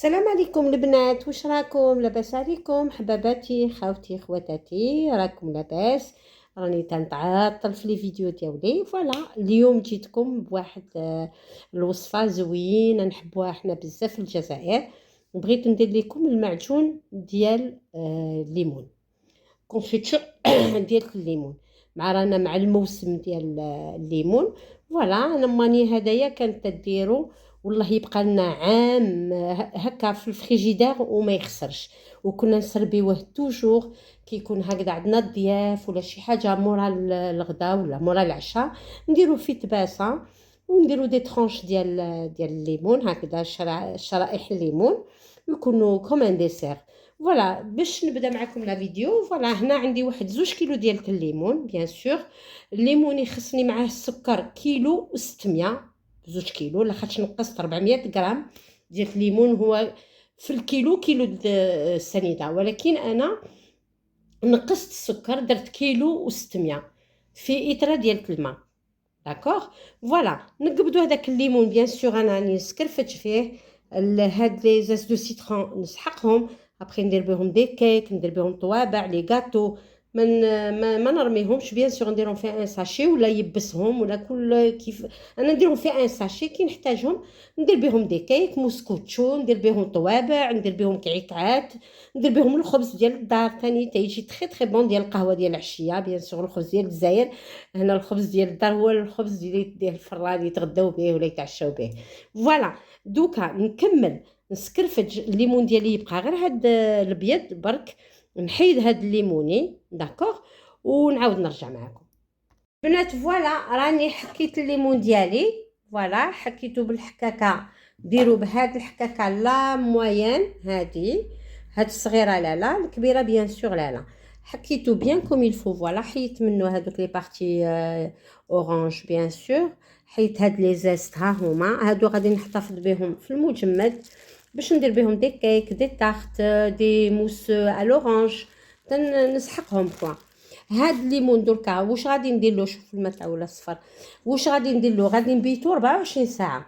السلام عليكم البنات، واش راكم؟ لاباس عليكم حباباتي خواتي خواتاتي؟ راكم لاباس؟ راني تنعطل في لي فيديو ديالي. فوالا اليوم جيتكم بواحد الوصفه زوينه نحبوها حنا بزاف في الجزائر. بغيت ندير لكم المعجون ديال الليمون، كونفيتور ديال الليمون. رانا مع الموسم ديال الليمون. فوالا انا ماني هدايا كانت تديرو والله يبقى لنا عام هكا في الفريجيدير وما يخسرش. وكنا نسربيوه توجور كيكون هكذا عندنا الضياف ولا شي حاجه مورا الغداء ولا مورا العشاء، نديرو فيه تباسه ونديرو دي ترونش ديال الليمون هكذا، شرائح الليمون يكونوا كوم ديسير. فوالا باش نبدا معكم لا فيديو. فوالا هنا عندي واحد 2 كيلو ديال الليمون بيان سور. الليمون يخصني معاه السكر كيلو و600، 2 كيلو لاخاطش نقصت 400 غرام ديال الليمون. هو في الكيلو كيلو السنيده، ولكن انا نقصت السكر درت كيلو و600 في إطرة ديال الماء. داكوغ. فوالا نقبضوا هذاك الليمون بيان سور، انا راني سكرفت فيه هاد لي زاس دو سيترون نسحقهم، ابري ندير بهم دي كيك، ندير بهم طوابع لي غاتو. ما نرميهمش بيان سور، نديرهم في ان ساشي ولا يبسهم ولا كل كيف. انا نديرهم في ان ساشي كي نحتاجهم، ندير بهم دي كيك موسكوتشو، ندير بهم طوابع، ندير بهم كعكعات، ندير بهم الخبز ديال الدار ثاني تيجي تري تري بون، ديال القهوه ديال العشيه بيان سور، الخبز ديال الجزائر. هنا الخبز ديال الدار هو الخبز ديال الفران اللي يتغداو به ولا يتعشاو به. فوالا دوكا نكمل نسكرفج الليمون ديالي، يبقى غير هاد الابيض برك. نحيد هاد الليموني داكوغ ونعاود نرجع معكم بنات. فوالا راني حكيت الليمون ديالي. فوالا حكيته بالحكاكه، ديروا بهاد الحكاكه لا موين، هاد الصغيره لا الكبيره بيان سور لا. حكيته بيان كوم يلفو. فوالا حيت منه هادوك لي بارتي اورانج بيان سور. حيت هاد لي زيست ها هما هادو غادي نحتفظ بهم في المجمد باش ندير بهم دي كيك دي تارت دي موس الاورانج، نسحقهم كوا. هاد الليمون دركا واش غادي ندير له؟ شوف الماء ولا الصفر. واش غادي ندير له؟ غادي نبيتو 24 ساعه.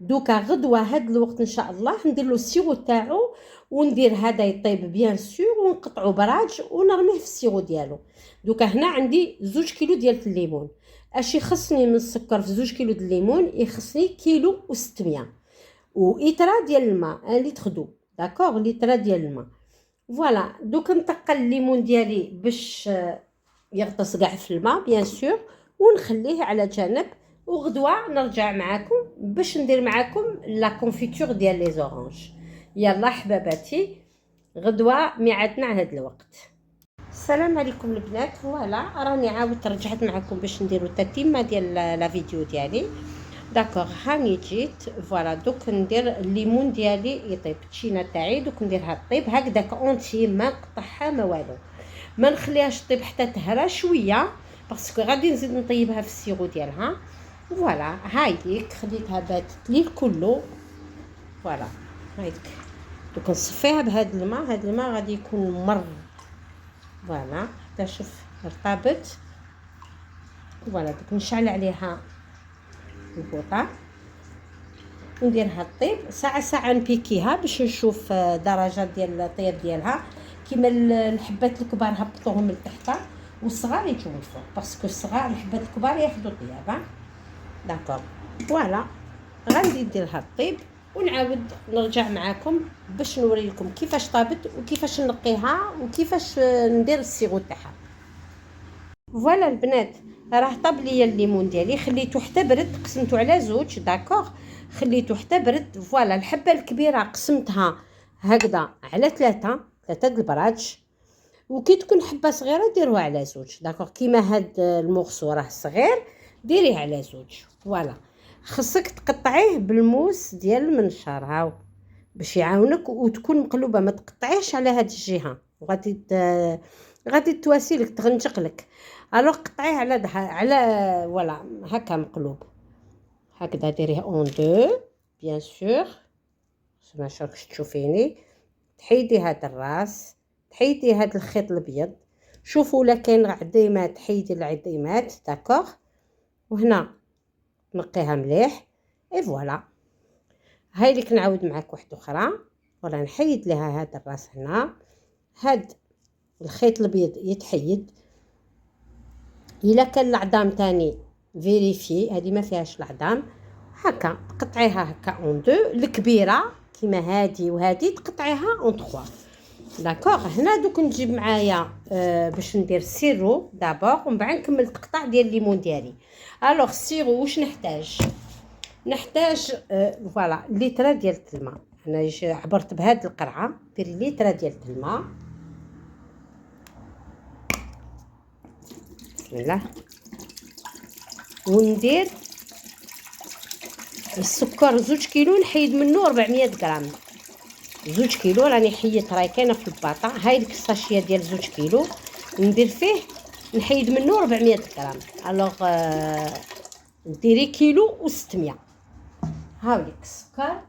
دوكا غدوه هاد الوقت ان شاء الله ندير له السيرو تاعو، وندير هذا يطيب بيان سور ونقطعو براج ونرميه في السيرو ديالو. دوكا هنا عندي 2 كيلو ديال الليمون. اش يخصني من السكر في 2 كيلو ديال الليمون؟ يخصني كيلو و600 وإطرة ديال الماء اللي تخدو. داكوغ لتر ديال الماء. فوالا دوك نتقل الليمون ديالي باش يغطس كاع في الماء بيان سور، ونخليه على جنب. وغدوه نرجع معاكم باش ندير معاكم لا كونفيتور ديال لي زورانج. يلا حباباتي غدوه ميعادنا على هذا الوقت. السلام عليكم البنات. فوالا راني عاودت رجعت معكم باش نديرو التتمه ديال لا فيديو ديالي. داكوغ هاني جيت. فوالا دوك ندير الليمون ديالي يطيب التشينه تاعي. دوك نديرها طيب هكذاك اونتي، ما نقطعها ما والو، ما نخليهاش طيب حتى تهرى شويه باسكو غادي نزيد نطيبها في السيرو ديالها. فوالا هايديك خليتها باتت ليل كله. فوالا هايديك دوك نصفيها بهذا الماء. هذا الماء غادي يكون مر. فوالا حتى شوف رطابت. فوالا دوك نشعل عليها البوطه نديرها طيب ساعه ساعه، نبيكيها باش نشوف درجات ديال الطياب ديالها. كيما الحبات الكبار هبطوهم من تحت والصغار يجوا من الفوق، باسكو الصغار الحبات الكبار ياخذوا الطياب. داكوغ. فوالا غادي نديرها طيب ونعاود نرجع معاكم باش نوريكم كيفاش طابت وكيفاش نقيها وكيفاش ندير السيغو تاعها. فوالا البنات راه طاب ليا الليمون ديالي، خليته حتى برد، قسمته على 2. داكوغ خليته حتى برد. فوالا الحبه الكبيره قسمتها هكذا على 3 د البراج، وكي تكون حبه صغيره ديروها على 2. داكوغ كيما هاد المغصو راه صغير ديريه على 2. فوالا خصك تقطعيه بالموس ديال المنشار هاو باش يعاونك وتكون مقلوبه، ما تقطعيهش على هاد الجهه غادي تواسيلك تغنجق لك. الوغ قطعيه على فوالا هكا مقلوب هكذا. ديريه اون 2 بيان سور باش راكش تشوفيني. تحيدي هاد الراس، تحيدي هاد الخيط الابيض. شوفوا لا كاين عظيمات حيدي العظيمات. داكوغ. وهنا نقيها مليح. اي فوالا هاي اللي كنعاود معاك واحده اخرى. فوالا نحيد لها هذا الراس هنا. هاد الخيط الابيض يتحيد. الا كان العظام تاني فيريفي، هذه ما فيهاش العظام، هكا تقطعيها هكا اون دو. الكبيره كيما هذه وهذه تقطعيها اون 3. داكوغ. هنا دوك نجيب معايا باش ندير السيرو دابور ومن بعد نكمل التقطاع ديال الليمون ديالي. الوغ السيرو واش نحتاج فوالا لتر ديال الماء. انا عبرت بهاد القرعه، ديري لتر ديال الماء. بسم الله. وندير السكر 2 كيلو، نحيد منه 400 غرام. 2 كيلو راني حيدت، راهي كاينه في الباطا. هاي ديك الساشيه ديال 2 كيلو ندير فيه، نحيد منه 400 غرام. الوغ ديري كيلو و600. هاوليك السكر،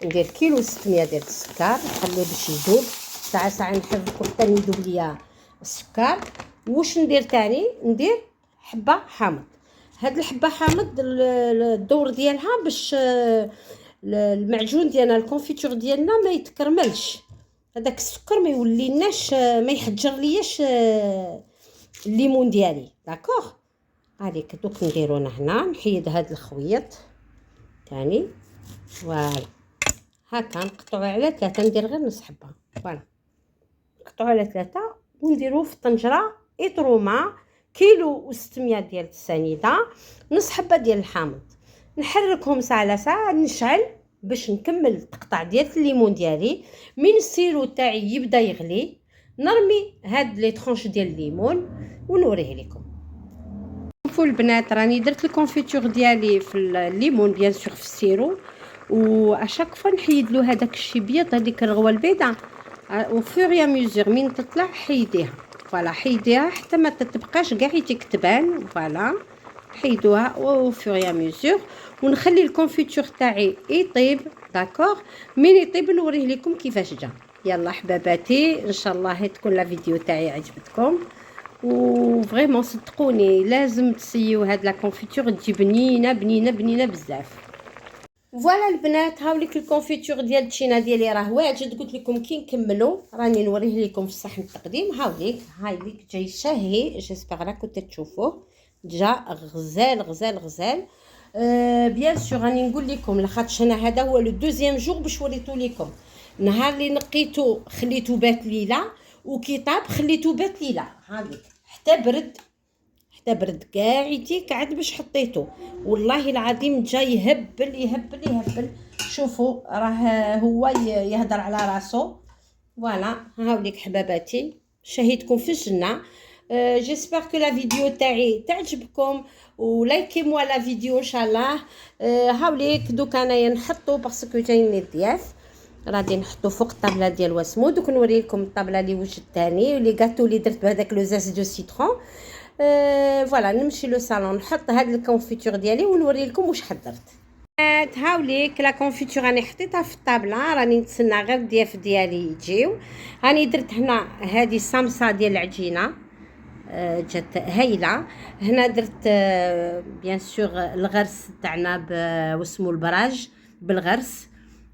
ندير كيلو و600 ديال السكر، نخليه باش يذوب. ساعه نحركو حتى يذوب ليا السكر. واش ندير تاني؟ ندير حبه حامض. هاد الحبه حامض الدور ديالها باش المعجون ديالنا الكونفيتور ديالنا ما يتكرملش، هذاك السكر ما يوليناش ما يحجر لياش الليمون ديالي. داكوغ. هذيك دوك نديرونا هنا. نحيد هاد الخويط ثاني. فوالا هكا نقطعوه على 3، ندير غير نص حبه. فوالا نقطعوه على 3 ونديروه في الطنجره اطرومه. كيلو و600 ديال السنيده، نص حبه ديال الحامض. نحركهم ساعه على ساعه، نشعل باش نكمل التقطاع ديال الليمون ديالي. من السيرو تاعي يبدا يغلي، نرمي هاد لي طرونش ديال الليمون ونوريه لكم. شوفوا البنات، راني درت الكونفيتور ديالي في الليمون بيان سور في السيرو، واشاك فوا نحيد له هذاك الشي بيض، هذيك الرغوه البيضاء، وفوريا ميزور من تطلع حيديها. فوالا حيديها حتى ما تتبقاش كاع تبان. فوالا حيدوها وفوريا ميزور، ونخلي الكونفيتور تاعي يطيب. داكوغ. من يطيب نوريه لكم كيفاش جا. يلا حباباتي، ان شاء الله تكون لا فيديو تاعي عجبتكم، وفريمون صدقوني لازم تسيو هاد لا كونفيتور، تجي بنينه بنينه بنينه بزاف. فوالا البنات، هاوليك الكونفيتور ديال التشينا ديالي راه واجد. قلت لكم كي نكملوا راني نوريه لكم في صحن التقديم. هاوليك هايليك جاي شاهي، جيسبر راكم تشوفوه جا غزال غزال غزال. بيان سور راني نقول لكم لاخاطش انا هذا هو لو دوزيام جور باش وريتو لكم. نهار اللي نقيتو خليتو بات ليله، وكي طاب خليتو بات ليله. هاوليك حتى برد كاع يجيك عاد باش حطيته. والله العظيم جا يهبل يهبل يهبل. شوفوا راه هو يهدر على راسو. فوالا هاوليك حباباتي، شهيتكم في الجنه. جيسبر كو لا فيديو تاعي تعجبكم، ولايكي موا لا فيديو ان شاء الله. هاوليك دوك انايا نحطو باسكو جايني الضياف، غادي نحطو فوق الطابله ديال واسمو. دوك نوريكم الطابله اللي وجدت ثاني، لي غاتو اللي درت بهذاك لو زاز دو سيترون. فوالا نمشي لو صالون نحط هاد الكونفيتور ديالي ونوري لكم واش حضرت. هاوليك لا كونفيتور راني حطيتها في الطابله، راني نتسنى غير الضياف ديالي يجيو. راني درت هنا هذه صامصه ديال العجينه، جات هايله. هنا درت بيان سور الغرس تاعنا واسمو البراج بالغرس.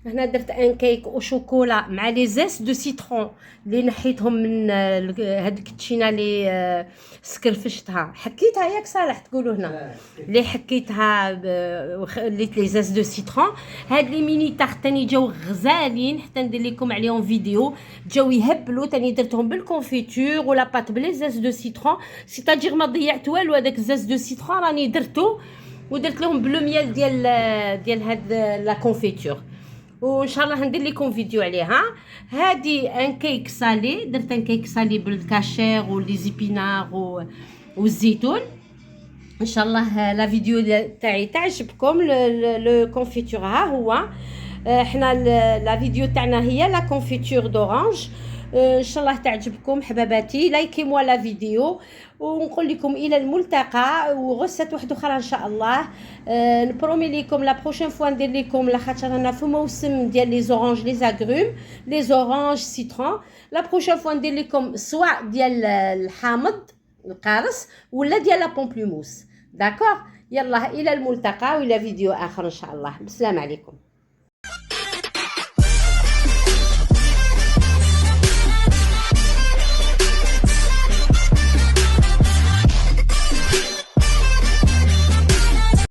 هنا درت ان كيك او شوكولا مع لي زيس دو سيترون اللي نحيتهم من هذيك التشينه اللي سكرفشتها. حكيتها ياك صالح تقولوا هنا اللي حكيتها خليت لي زيس دو سيترون. هاد لي ميني تارت تاني جاو غزالين، حتى ندير لكم عليهم فيديو، جاو يهبلوا. تاني درتهم بالكونفيتور ولا بات بلي زيس دو سيترون، سيتاجير ما ضيعت والو. هذاك زيس دو سيترون راني درتو ودرت لهم بلو ميال ديال هاد لا كونفيتور، وان شاء الله ندير لكم فيديو عليها. هادي ان كيك سالي، درت ان كيك سالي بالكاشير ولي زيبينار والزيتون. ان شاء الله لا فيديو تاعي تعجبكم. لو كونفيتور ها هو. حنا لا فيديو تاعنا هي لا كونفيتور دورانج. ان شاء الله تعجبكم حباباتي. لايكي موا لا فيديو، ونقول لكم الى الملتقى وغسات واحده اخرى ان شاء الله. نبرومي لكم لا بروشين فوا ندير لكم، لاخاطش رانا في موسم ديال لي زورانج لي زاغروم لي زورانج سيترون. لا بروشين فوا ندير لكم سواء ديال الحامض القارص ولا ديال لا بومبلوموس. داكوغ. يلا الى الملتقى والى فيديو اخر ان شاء الله. بسلام عليكم.